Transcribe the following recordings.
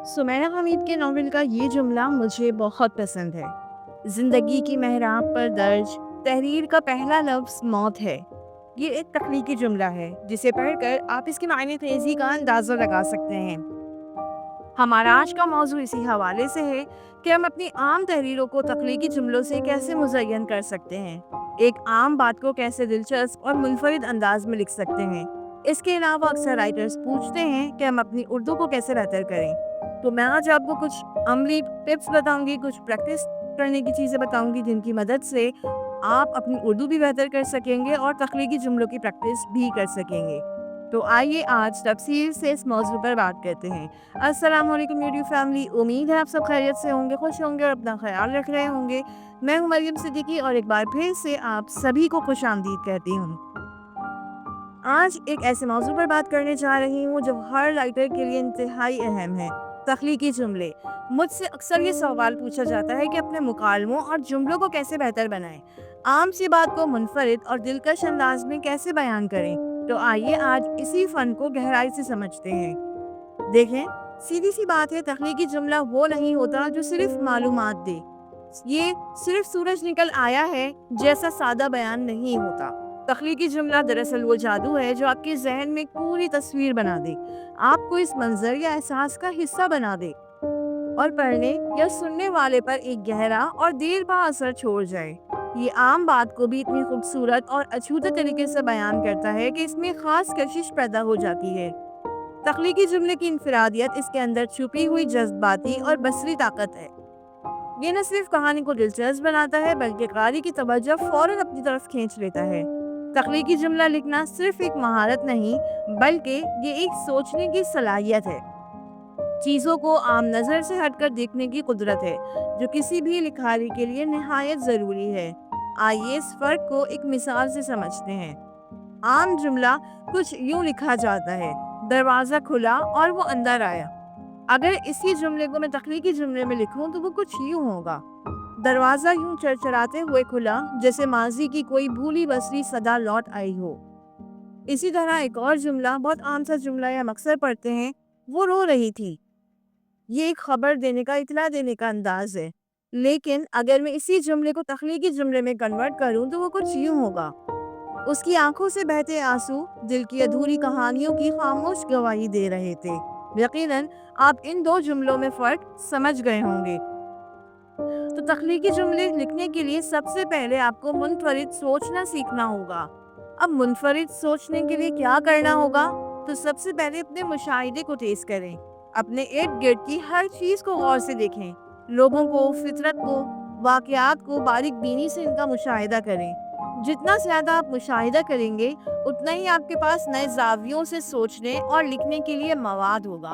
सुमैना हमीद के नॉवेल का ये जुमला मुझे बहुत पसंद है। जिंदगी की मेहराब पर दर्ज तहरीर का पहला लफ्ज मौत है। ये एक तख्लीकी जुमला है जिसे पढ़कर आप इसके मायने तेजी का अंदाजा लगा सकते हैं। हमारा आज का मौजू इसी हवाले से है कि हम अपनी आम तहरीरों को तख्लीकी जुमलों से कैसे मुज़य्यन कर सकते हैं, एक आम बात को कैसे दिलचस्प और मुनफरिद अंदाज में लिख सकते हैं। इसके अलावा अक्सर राइटर्स पूछते हैं कि हम अपनी उर्दू को कैसे बेहतर करें। तो मैं आज आपको कुछ अमली टिप्स बताऊंगी, कुछ प्रैक्टिस करने की चीज़ें बताऊंगी जिनकी मदद से आप अपनी उर्दू भी बेहतर कर सकेंगे और तख्लीकी जुमलों की प्रैक्टिस भी कर सकेंगे। तो आइए आज तफसील से इस मौजू पर बात करते हैं। अस्सलाम वालेकुम यूट्यूब फैमिली, उम्मीद है आप सब खैरियत से होंगे, खुश होंगे और अपना ख्याल रख रहे होंगे। मैं हूं मरियम सिद्दीकी और एक बार फिर से आप सभी को खुशामदीद कहती हूं। आज एक ऐसे मौजू पर बात करने जा रही हूँ जो हर राइटर के लिए इंतहाई अहम है, तख्लीकी जुमले। मुझसे अक्सर ये सवाल पूछा जाता है कि अपने मुकालमों और जुमलों को कैसे बेहतर बनाएं, आम सी बात को मुनफरिद और दिलकश अंदाज में कैसे बयान करें। तो आइए आज इसी फन को गहराई से समझते हैं। देखें, सीधी सी बात है, तख्लीकी जुमला वो नहीं होता जो सिर्फ मालूमात दे। ये सिर्फ सूरज निकल आया है जैसा सादा बयान नहीं होता। तख्लीकी जुमला दरअसल वो जादू है जो आपके जहन में पूरी तस्वीर बना दे, आपको इस मंजर या एहसास का हिस्सा बना दे और पढ़ने या सुनने वाले पर एक गहरा और देर बा असर छोड़ जाए। ये आम बात को भी इतनी खूबसूरत और अछूते तरीके से बयान करता है कि इसमें खास कशिश पैदा हो जाती है। तख्लीकी जुमले की इनफरादियत इसके अंदर छुपी हुई जज्बाती और बसरी ताकत है। ये न सिर्फ कहानी को दिलचस्प बनाता है बल्कि कारी की तवज्जो फौरन अपनी तरफ खींच लेता है। तख्लीकी जुमला लिखना सिर्फ एक महारत नहीं बल्कि ये एक सोचने की सलाहियत है, चीज़ों को आम नज़र से हटकर देखने की कुदरत है जो किसी भी लिखारी के लिए निहायत ज़रूरी है। आइए इस फ़र्क को एक मिसाल से समझते हैं। आम जुमला कुछ यूं लिखा जाता है, दरवाज़ा खुला और वो अंदर आया। अगर इसी जुमले को मैं तख्लीकी जुमले में लिखूं तो वो कुछ यूं होगा, दरवाज़ा यूं चरचराते हुए खुला जैसे माजी की कोई भूली बसरी सदा लौट आई हो। इसी तरह एक और जुमला, बहुत आम सा जुमला या हम अक्सर पढ़ते हैं, वो रो रही थी। ये एक खबर देने का, इत्तला देने का अंदाज है। लेकिन अगर मैं इसी जुमले को तख्लीकी जुमले में कन्वर्ट करूं तो वो कुछ यूं होगा, उसकी आंखों से बहते आंसू दिल की अधूरी कहानियों की खामोश गवाही दे रहे थे। यकीनन आप इन दो जुमलों में फर्क समझ गए होंगे। तो तख्लीकी जुमले लिखने के लिए सबसे पहले आपको मुनफरिद सोचना सीखना होगा। अब मुनफरिद सोचने के लिए क्या करना होगा? तो सबसे पहले अपने मुशाहिदे को तेज करें, अपने इर्द गिर्द की हर चीज को गौर से देखें, लोगों को, फितरत को, वाकयात को बारीक बीनी से इनका मुशाहिदा करें। जितना ज्यादा आप मुशाहिदा करेंगे उतना ही आपके पास नए जावियों से सोचने और लिखने के लिए मवाद होगा।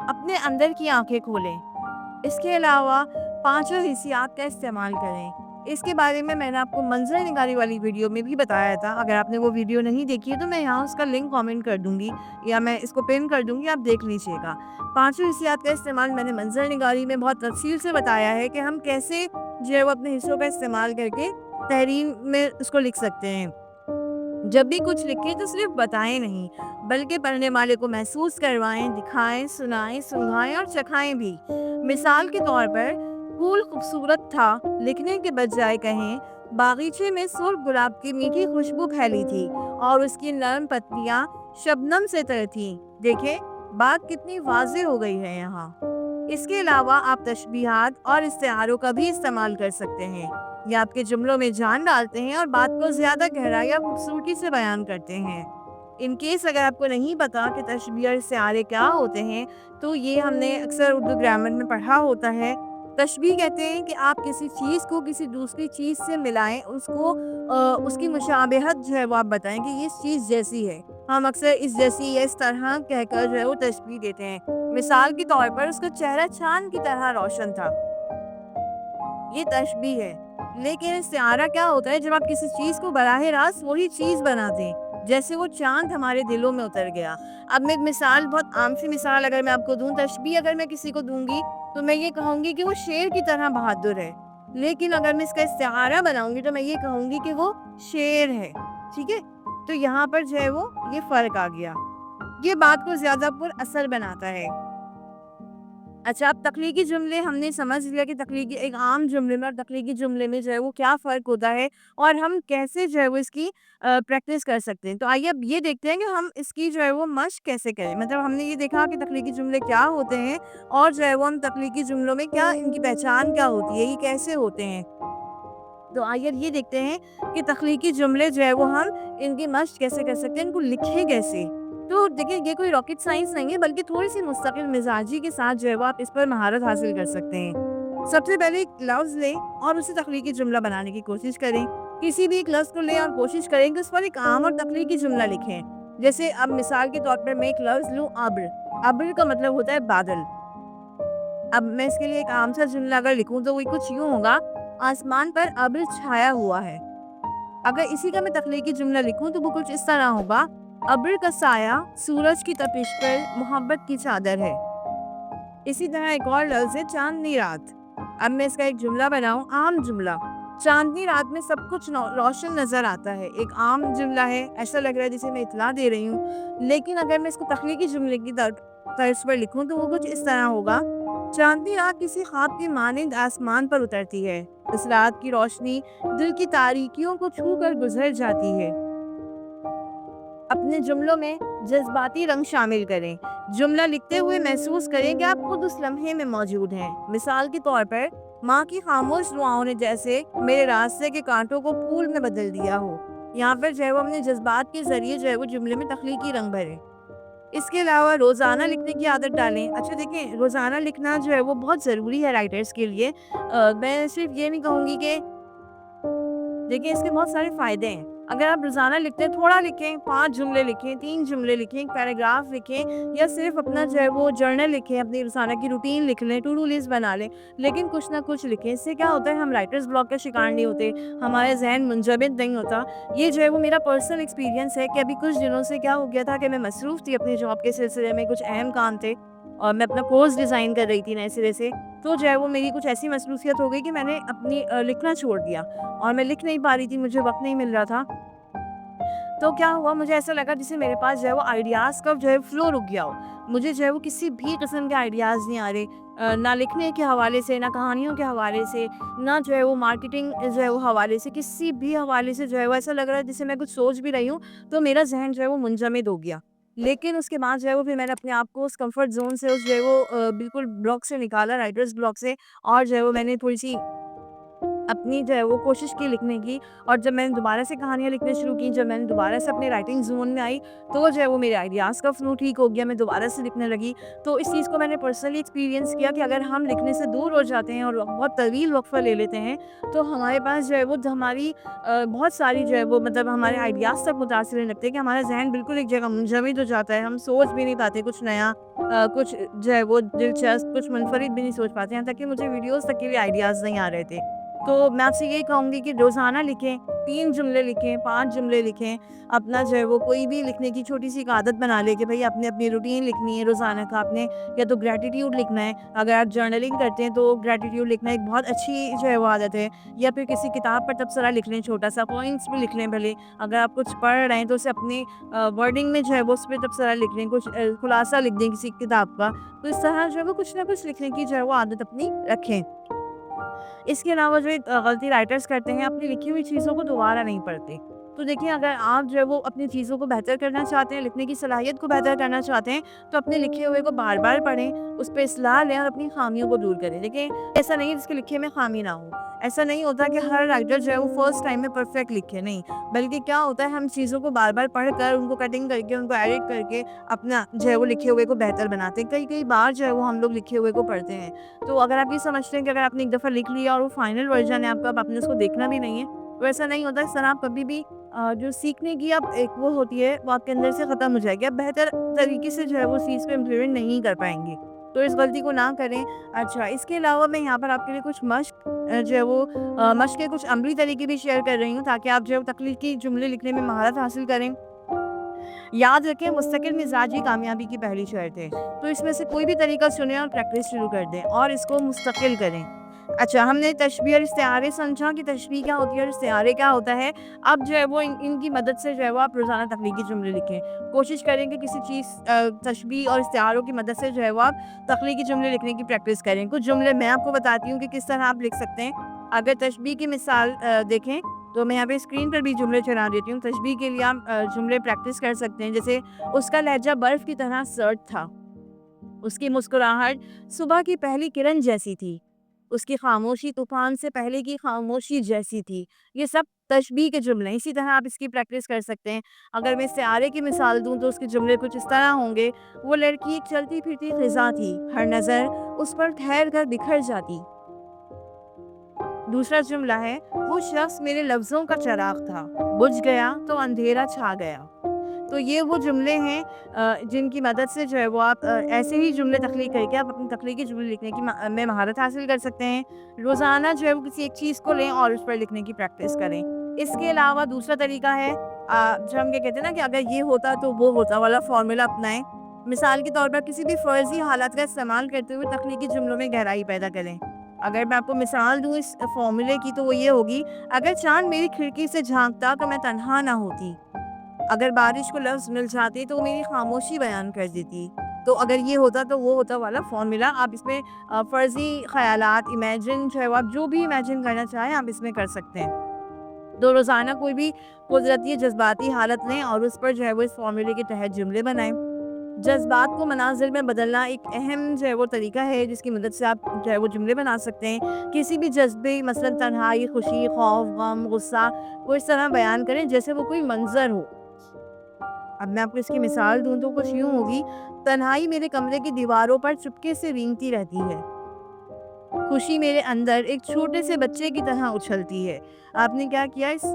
अपने अंदर की आंखें खोलें। इसके अलावा पांचों हिस्सियात का इस्तेमाल करें। इसके बारे में मैंने आपको मंजर निगारी वाली वीडियो में भी बताया था। अगर आपने वो वीडियो नहीं देखी है तो मैं यहाँ उसका लिंक कमेंट कर दूंगी या मैं इसको पिन कर दूंगी, आप देख लीजिएगा। पांचों हिस्सियात का इस्तेमाल मैंने मंजर निगारी में बहुत तफसील से बताया है कि हम कैसे जो है वो अपने हिस्सों का इस्तेमाल करके तहरीर में उसको लिख सकते हैं। जब भी कुछ लिखें तो सिर्फ बताएं नहीं बल्कि पढ़ने वाले को महसूस करवाएं, दिखाएं, सुनाएं, सुंघाएं और चखाएं भी। मिसाल के तौर पर, फूल खूबसूरत था लिखने के बजाय कहें, बागीचे में सुर्ख गुलाब की मीठी खुशबू फैली थी और उसकी नरम पत्तियां शबनम से तर थीं। देखें, बात कितनी वाज़ेह हो गई है यहाँ। इसके अलावा आप तशबीहात और इस्तेआरों का भी इस्तेमाल कर सकते हैं। ये आपके जुमलों में जान डालते हैं और बात को ज्यादा गहराई या खूबसूरती से बयान करते हैं। इन केस अगर आपको नहीं पता कि तशबीह और इस्तेआरे क्या होते हैं, तो ये हमने अक्सर उर्दू ग्रामर में पढ़ा होता है। तशबीह कहते हैं कि आप किसी चीज़ को किसी दूसरी चीज़ से मिलाएं, उसको उसकी मुशाबहत जो है वो आप बताएं कि ये इस चीज़ जैसी है। हम अक्सर इस जैसी या इस तरह कहकर जो है वो तशबीह देते हैं। मिसाल के तौर पर, उसका चेहरा चांद की तरह रोशन था, ये तशबीह है। लेकिन इस्तिआरा क्या होता है? जब आप किसी चीज को बराह रास्त वही चीज बना दें, जैसे वो चांद हमारे दिलों में उतर गया। अब मैं एक मिसाल, बहुत आम सी मिसाल अगर मैं आपको दूं, तशबीह अगर मैं किसी को दूंगी तो मैं ये कहूंगी कि वो शेर की तरह बहादुर है। लेकिन अगर मैं इसका इस्तिआरा बनाऊंगी तो मैं ये कहूंगी कि वो शेर है। ठीक है, तो यहाँ पर जो है वो ये फर्क आ गया। ये बात को ज्यादा पुर असर बनाता है। अच्छा, अब तख्लीकी जुमले हमने समझ लिया कि तख्लीकी एक आम जुमले में और तख्लीकी जुमले में जो है वो क्या फ़र्क होता है और हम कैसे जो है वो इसकी प्रैक्टिस कर सकते हैं। तो आइए अब ये देखते हैं कि हम इसकी जो है वो मश्क कैसे करें। मतलब हमने ये देखा कि तख्लीकी जुमले क्या होते हैं और जो है वो हम तख्लीकी जुमलों में क्या इनकी पहचान क्या होती है, ये कैसे होते हैं। तो आइए अब ये देखते हैं कि तख्लीकी जुमले जो है वो हम इनकी मश्क कैसे कर सकते हैं, इनको लिखें कैसे? तो देखिए ये कोई रॉकेट साइंस नहीं है बल्कि थोड़ी-सी मुस्तकिल मिज़ाजी के साथ जो है वो आप इस पर महारत हासिल कर सकते हैं। सबसे पहले एक लफ्ज़ लें और उसे तख्लीकी जुमला बनाने की कोशिश करें। किसी भी एक लफ्ज़ को लें और कोशिश करें कि उस पर एक आम और तख्लीकी जुमला लिखें। जैसे अब मिसाल के तौर पर मैं एक लफ्ज़ लूँ अब्र। अब्र का मतलब होता है बादल। अब मैं इसके लिए एक आम सा जुमला अगर लिखूँ तो वो कुछ यूँ होगा, आसमान पर अब्र छाया हुआ है। अगर इसी का मैं तख्लीकी जुमला लिखूँ तो वो कुछ इस तरह होगा, अब्र का साया सूरज की तपिश पर मोहब्बत की चादर है। इसी तरह एक और लफ्ज़ है चाँदनी रात। अब मैं इसका एक जुमला बनाऊँ, आम जुमला। चाँदनी रात में सब कुछ रोशन नज़र आता है। एक आम जुमला है, ऐसा लग रहा है जैसे मैं इत्तला दे रही हूँ। लेकिन अगर मैं इसको तख्लीकी जुमले की तर्ज पर लिखूँ तो वो कुछ इस तरह होगा, चाँदनी रात किसी ख्वाब की मानिंद आसमान पर उतरती है। इस रात की रोशनी दिल की तारीकियों को छू कर गुजर जाती है। अपने जुमलों में जज्बाती रंग शामिल करें। जुमला लिखते हुए महसूस करें कि आप खुद उस लम्हे में मौजूद हैं। मिसाल के तौर पर, माँ की खामोश दुआओं ने जैसे मेरे रास्ते के कांटों को फूल में बदल दिया हो। यहाँ पर जो है वो अपने जज्बात के जरिए जो है वो जुमले में तख्लीकी रंग भरें। इसके अलावा रोज़ाना लिखने की आदत डालें। अच्छा देखें, रोज़ाना लिखना जो है वो बहुत ज़रूरी है राइटर्स के लिए। मैं सिर्फ ये नहीं कहूँगी कि देखिए, इसके बहुत सारे फ़ायदे हैं। अगर आप रोज़ाना लिखते हैं, थोड़ा लिखें, 5 जुमले लिखें, 3 जुमले लिखें, 1 पैराग्राफ लिखें या सिर्फ़ अपना जो है वो जर्नल लिखें, अपनी रोज़ाना की रूटीन लिख लें, टू डू लिस्ट बना लें, लेकिन कुछ ना कुछ लिखें। इससे क्या होता है, हम राइटर्स ब्लॉक का शिकार नहीं होते, हमारा ज़हन मुंजमद नहीं होता। ये जो है वो मेरा पर्सनल एक्सपीरियंस है कि अभी कुछ दिनों से क्या हो गया था कि मैं मसरूफ़ थी अपनी जॉब के सिलसिले में, कुछ अहम काम थे और मैं अपना कोर्स डिज़ाइन कर रही थी नए सिरे से। तो जो है वो मेरी कुछ ऐसी मसरूफ़ियत हो गई कि मैंने अपनी लिखना छोड़ दिया। और मैं लिख नहीं पा रही थी, मुझे वक़्त नहीं मिल रहा था। तो क्या हुआ, मुझे ऐसा लगा जैसे मेरे पास जो है वो आइडियाज़ का जो है फ्लो रुक गया हो। मुझे जो है वो किसी भी किस्म के आइडियाज़ नहीं आ रहे, ना लिखने के हवाले से, ना कहानियों के हवाले से, ना जो है वो मार्केटिंग जो है वो हवाले से, किसी भी हवाले से जो है वो ऐसा लग रहा है जैसे मैं कुछ सोच भी रही हूँ, तो मेरा ज़हन जो है वो मुंजमद हो गया। लेकिन उसके बाद जो है वो फिर मैंने अपने आप को उस कम्फ़र्ट ज़ोन से, उस जो है वो बिल्कुल ब्लॉक से निकाला, राइटर्स ब्लॉक से, और जो है वो मैंने थोड़ी-सी अपनी जो है वो कोशिश की लिखने की। और जब मैंने दोबारा से कहानियाँ लिखना शुरू की, जब मैंने दोबारा से अपने राइटिंग ज़ोन में आई, तो जो है वो मेरे आइडियाज़ का फ़्लो ठीक हो गया, मैं दोबारा से लिखने लगी। तो इस चीज़ को मैंने पर्सनली एक्सपीरियंस किया कि अगर हम लिखने से दूर हो जाते हैं और बहुत तवील वक़्फ़ा ले लेते हैं, तो हमारे पास जो है वो हमारी बहुत सारी जो है वो मतलब हमारे आइडियाज़ तक मुतासिर होने लगते हैं कि हमारा ज़हन बिल्कुल एक जगह मुंजमद हो जाता है, हम सोच भी नहीं पाते कुछ नया, कुछ जो है वो दिलचस्प, कुछ मुनफ़रिद भी नहीं सोच पाते, यहाँ तक कि मुझे वीडियोज़ तक के भी आइडियाज़ नहीं आ रहे थे। तो मैं आपसे यही कहूँगी कि रोज़ाना लिखें, 3 जुमले लिखें, 5 जुमले लिखें। अपना जो है वो कोई भी लिखने की छोटी-सी एक आदत बना लें कि भई आपने अपनी रूटीन लिखनी है रोज़ाना का, आपने या तो ग्रैटिट्यूड लिखना है, अगर आप जर्नलिंग करते हैं तो ग्रैटिट्यूड लिखना एक बहुत अच्छी जो है वो आदत है। या फिर किसी किताब पर तबसरा लिख लें छोटा-सा, पॉइंट्स भी लिख लें भले। अगर आप कुछ पढ़ रहे हैं तो उसे अपनी वर्डिंग में जो है वो उसपे तबसरा लिख लें, कुछ खुलासा लिख दें किसी किताब का। तो इस तरह जो है वो कुछ ना कुछ लिखने की जो है वो आदत अपनी रखें। इसके अलावा जो एक गलती राइटर्स करते हैं, अपनी लिखी हुई चीज़ों को दोबारा नहीं पढ़ते। तो देखिए, अगर आप जो है वो अपनी चीज़ों को बेहतर करना चाहते हैं, लिखने की सलाहियत को बेहतर करना चाहते हैं, तो अपने लिखे हुए को बार-बार पढ़ें, उस पे इस्लाह लें और अपनी ख़ामियों को दूर करें। देखिए, ऐसा नहीं है जिसके लिखे में ख़ामी ना हो। ऐसा नहीं होता कि हर राइटर जो है वो फर्स्ट टाइम में परफेक्ट लिखे, नहीं। बल्कि क्या होता है, हम चीज़ों को बार-बार पढ़कर, उनको कटिंग करके, उनको एडिट करके अपना जो है वो लिखे हुए को बेहतर बनाते हैं। कई-कई बार जो है वो हम लोग लिखे हुए को पढ़ते हैं। तो अगर आप ये समझते हैं कि अगर आपने एक दफ़ा लिख लिया और वो फाइनल वर्ज़न है आपका, अब आपने उसको देखना भी नहीं है, तो ऐसा नहीं होता। इस तरह आप कभी भी जो सीखने की आप एक वो होती है, वो आपके अंदर से ख़त्म हो जाएगी। आप बेहतर तरीके से जो है वो चीज़ को इम्प्लीमेंट नहीं कर पाएँगे। तो इस गलती को ना करें। अच्छा, इसके अलावा मैं यहाँ पर आपके लिए कुछ मश्क जो है वो मश्क के कुछ अमली तरीके भी शेयर कर रही हूँ, ताकि आप जो है वो तख्लीकी जुमले लिखने में महारत हासिल करें। याद रखें, मुस्तकिल मिजाज ही कामयाबी की पहली शर्त है। तो इसमें से कोई भी तरीका चुनें और प्रैक्टिस शुरू कर दें और इसको मुस्तकिल करें। اچھا، ہم نے تشبیہ اور استعارے سمجھا کہ تشبیہ کیا ہوتی ہے اور استعارے کیا ہوتا ہے۔ اب جو ہے وہ ان کی مدد سے جو ہے وہ آپ روزانہ تخلیقی جملے لکھیں۔ کوشش کریں کہ کسی چیز تشبیہ اور استعاروں کی مدد سے جو ہے وہ آپ تخلیقی جملے لکھنے کی پریکٹس کریں۔ کچھ جملے میں آپ کو بتاتی ہوں کہ کس طرح آپ لکھ سکتے ہیں۔ اگر تشبیہ کی مثال دیکھیں تو میں یہاں پہ اسکرین پر بھی جملے چلا دیتی ہوں۔ تشبیہ کے لیے آپ جملے پریکٹس کر سکتے ہیں، جیسے اس کا لہجہ برف کی طرح سرد تھا، اس کی مسکراہٹ صبح کی پہلی کرن جیسی تھی، اس کی خاموشی طوفان سے پہلے کی خاموشی جیسی تھی۔ یہ سب تشبیہ کے جملے ہیں۔ اسی طرح آپ اس کی پریکٹس کر سکتے ہیں۔ اگر میں استعارے کی مثال دوں تو اس کے جملے کچھ اس طرح ہوں گے: وہ لڑکی ایک چلتی پھرتی خزاں تھی، ہر نظر اس پر ٹھہر کر بکھر جاتی۔ دوسرا جملہ ہے: وہ شخص میرے لفظوں کا چراغ تھا، بجھ گیا تو اندھیرا چھا گیا۔ تو یہ وہ جملے ہیں جن کی مدد سے جو ہے وہ آپ ایسے ہی جملے تخلیق کر کے آپ اپنی تخلیقی جملے لکھنے کی میں مہارت حاصل کر سکتے ہیں۔ روزانہ جو ہے وہ کسی ایک چیز کو لیں اور اس پر لکھنے کی پریکٹس کریں۔ اس کے علاوہ دوسرا طریقہ ہے جو ہم کہتے ہیں نا کہ اگر یہ ہوتا تو وہ ہوتا والا فارمولا اپنائیں۔ مثال کے طور پر کسی بھی فرضی حالت کا استعمال کرتے ہوئے تخلیقی جملوں میں گہرائی پیدا کریں۔ اگر میں آپ کو مثال دوں اس فارمولے کی تو وہ یہ ہوگی: اگر چاند میری کھڑکی سے جھانکتا تو میں تنہا نہ ہوتی، اگر بارش کو لفظ مل جاتے تو میری خاموشی بیان کر دیتی۔ تو اگر یہ ہوتا تو وہ ہوتا والا فارمولا آپ اس میں فرضی خیالات امیجن جو ہے آپ جو بھی امیجن کرنا چاہیں آپ اس میں کر سکتے ہیں۔ تو روزانہ کوئی بھی قدرتی جذباتی حالت لیں اور اس پر جو ہے وہ اس فارمولے کے تحت جملے بنائیں۔ جذبات کو مناظر میں بدلنا ایک اہم جو ہے وہ طریقہ ہے جس کی مدد سے آپ جو ہے وہ جملے بنا سکتے ہیں۔ کسی بھی جذبے مثلاً تنہائی، خوشی، خوف، غم، غصہ کو اس طرح بیان کریں جیسے وہ کوئی منظر ہو۔ اب میں آپ کو اس کی مثال دوں تو کچھ یوں ہوگی: تنہائی میرے کمرے کی دیواروں پر چپکے سے رینگتی رہتی ہے، خوشی میرے اندر ایک چھوٹے سے بچے کی طرح اچھلتی ہے۔ آپ نے کیا کیا؟ اس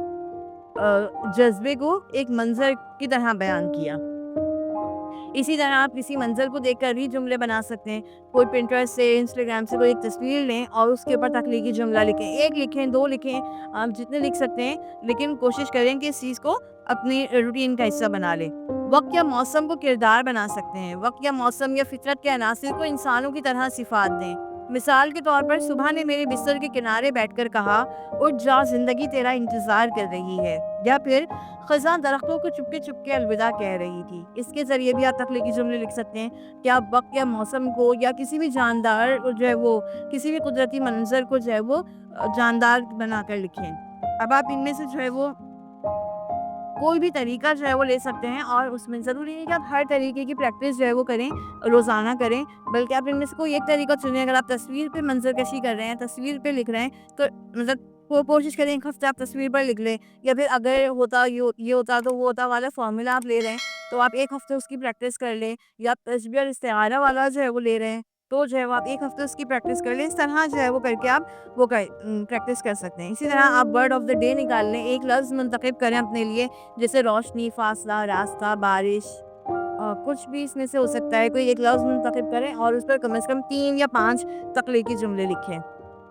جذبے کو ایک منظر کی طرح بیان کیا۔ اسی طرح آپ کسی منظر کو دیکھ کر بھی جملے بنا سکتے ہیں۔ کوئی پنٹریسٹ سے، انسٹاگرام سے کوئی ایک تصویر لیں اور اس کے اوپر تخلیقی جملہ لکھیں۔ ایک لکھیں، دو لکھیں، آپ جتنے لکھ سکتے ہیں، لیکن کوشش کریں کہ اس چیز کو اپنی روٹین کا حصہ بنا لیں۔ وقت یا موسم کو کردار بنا سکتے ہیں۔ وقت یا موسم یا فطرت کے عناصر کو انسانوں کی طرح صفات دیں۔ مثال کے طور پر صبح نے میرے بستر کے کنارے بیٹھ کر کہا: اٹھ جا، زندگی تیرا انتظار کر رہی ہے۔ یا پھر خزاں درختوں کو چپکے چپکے الوداع کہہ رہی تھی۔ اس کے ذریعے بھی آپ تخلیقی جملے لکھ سکتے ہیں کہ آپ وقت یا موسم کو یا کسی بھی جاندار جو ہے وہ کسی بھی قدرتی منظر کو جو ہے وہ جاندار بنا کر لکھیں۔ اب آپ ان میں سے جو ہے وہ کوئی بھی طریقہ جو ہے وہ لے سکتے ہیں اور اس میں ضروری نہیں کہ آپ ہر طریقے کی پریکٹس جو ہے وہ کریں، روزانہ کریں، بلکہ آپ ان میں سے کوئی ایک طریقہ چنیں۔ اگر آپ تصویر پہ منظر کشی کر رہے ہیں، تصویر پہ لکھ رہے ہیں، تو مطلب کوشش کریں ایک ہفتے آپ تصویر پر لکھ لیں، یا پھر اگر ہوتا یہ ہوتا تو وہ ہوتا والا فارمولا آپ لے رہے ہیں تو آپ ایک ہفتے اس کی پریکٹس کر لیں، یا آپ تشبیہ اور استعارہ والا جو ہے وہ لے رہے ہیں تو جو ہے وہ آپ ایک ہفتے اس کی پریکٹس کر لیں۔ اس طرح جو ہے وہ کر کے آپ وہ پریکٹس کر سکتے ہیں۔ اسی طرح آپ ورڈ آف دا ڈے نکال لیں، ایک لفظ منتخب کریں اپنے لیے، جیسے روشنی، فاصلہ، راستہ، بارش، کچھ بھی اس میں سے ہو سکتا ہے۔ کوئی ایک لفظ منتخب کریں اور اس پر کم از کم 3 یا 5 تخلیقی جملے لکھیں۔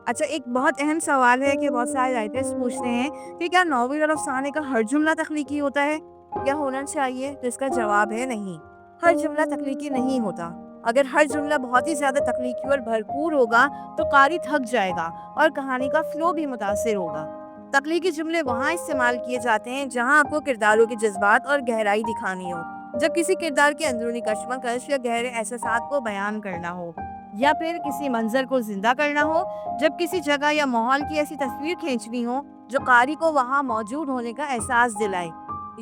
اچھا، ایک بہت اہم سوال ہے کہ بہت سارے رائٹرز پوچھتے ہیں کہ کیا ناول اور افسانے کا ہر جملہ تخلیقی ہوتا ہے یا ہونا چاہیے؟ تو اس کا جواب ہے نہیں، ہر جملہ تخلیقی نہیں ہوتا۔ اگر ہر جملہ بہت ہی زیادہ تخلیقی اور بھرپور ہوگا تو قاری تھک جائے گا اور کہانی کا فلو بھی متاثر ہوگا۔ تخلیقی جملے وہاں استعمال کیے جاتے ہیں جہاں آپ کو کرداروں کے جذبات اور گہرائی دکھانی ہو، جب کسی کردار کے اندرونی کشمکش یا گہرے احساسات کو بیان کرنا ہو، یا پھر کسی منظر کو زندہ کرنا ہو، جب کسی جگہ یا ماحول کی ایسی تصویر کھینچنی ہو جو قاری کو وہاں موجود ہونے کا احساس دلائے،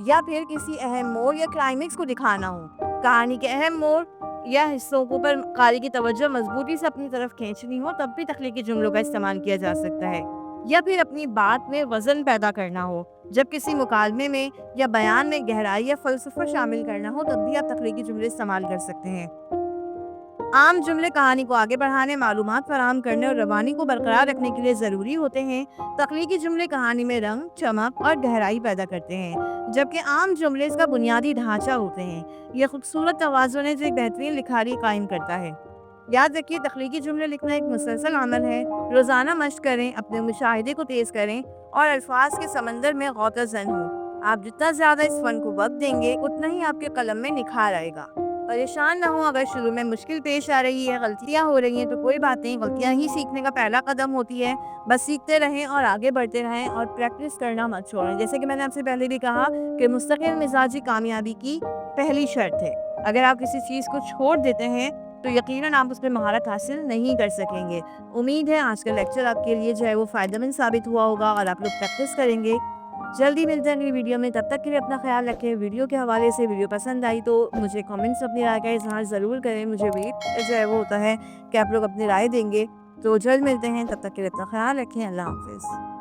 یا پھر کسی اہم موڑ یا کلائمیکس کو دکھانا ہو۔ کہانی کے اہم موڑ یا حصوں کو پر قاری کی توجہ مضبوطی سے اپنی طرف کھینچنی ہو، تب بھی تخلیقی جملوں کا استعمال کیا جا سکتا ہے۔ یا پھر اپنی بات میں وزن پیدا کرنا ہو، جب کسی مکالمے میں یا بیان میں گہرائی یا فلسفہ شامل کرنا ہو، تب بھی آپ تخلیقی جملے استعمال کر سکتے ہیں۔ عام جملے کہانی کو آگے بڑھانے، معلومات فراہم کرنے اور روانی کو برقرار رکھنے کے لیے ضروری ہوتے ہیں۔ تخلیقی جملے کہانی میں رنگ، چمک اور گہرائی پیدا کرتے ہیں، جبکہ عام جملے اس کا بنیادی ڈھانچہ ہوتے ہیں۔ یہ خوبصورت توازن ہے جو ایک بہترین لکھاری قائم کرتا ہے۔ یاد رکھیے، تخلیقی جملے لکھنا ایک مسلسل عمل ہے۔ روزانہ مشق کریں، اپنے مشاہدے کو تیز کریں اور الفاظ کے سمندر میں غوطہ زن ہوں۔ آپ جتنا زیادہ اس فن کو وقت دیں گے اتنا ہی آپ کے قلم میں نکھار آئے گا۔ परेशान ना हो अगर शुरू में मुश्किल पेश आ रही है, गलतियाँ हो रही हैं तो कोई बात नहीं, गलतियाँ ही सीखने का पहला कदम होती है। बस सीखते रहें और आगे बढ़ते रहें और प्रैक्टिस करना मत छोड़ें। जैसे कि मैंने आपसे पहले भी कहा कि मुस्तकिल मिज़ाजी कामयाबी की पहली शर्त है। अगर आप किसी चीज़ को छोड़ देते हैं तो यकीनन आप उसमें महारत हासिल नहीं कर सकेंगे। उम्मीद है आज का लेक्चर आपके लिए जो है वो फ़ायदेमंद साबित हुआ होगा और आप लोग प्रैक्टिस करेंगे। जल्दी मिलते हैं अगली वीडियो में, तब तक के लिए अपना ख्याल रखें। वीडियो के हवाले से वीडियो पसंद आई तो मुझे कमेंट्स अपनी राय का इज़हार ज़रूर करें। मुझे वेट जो है वो होता है कि आप लोग अपनी राय देंगे। तो जल्द मिलते हैं, तब तक के लिए अपना ख्याल रखें। अल्लाह हाफ़िज़।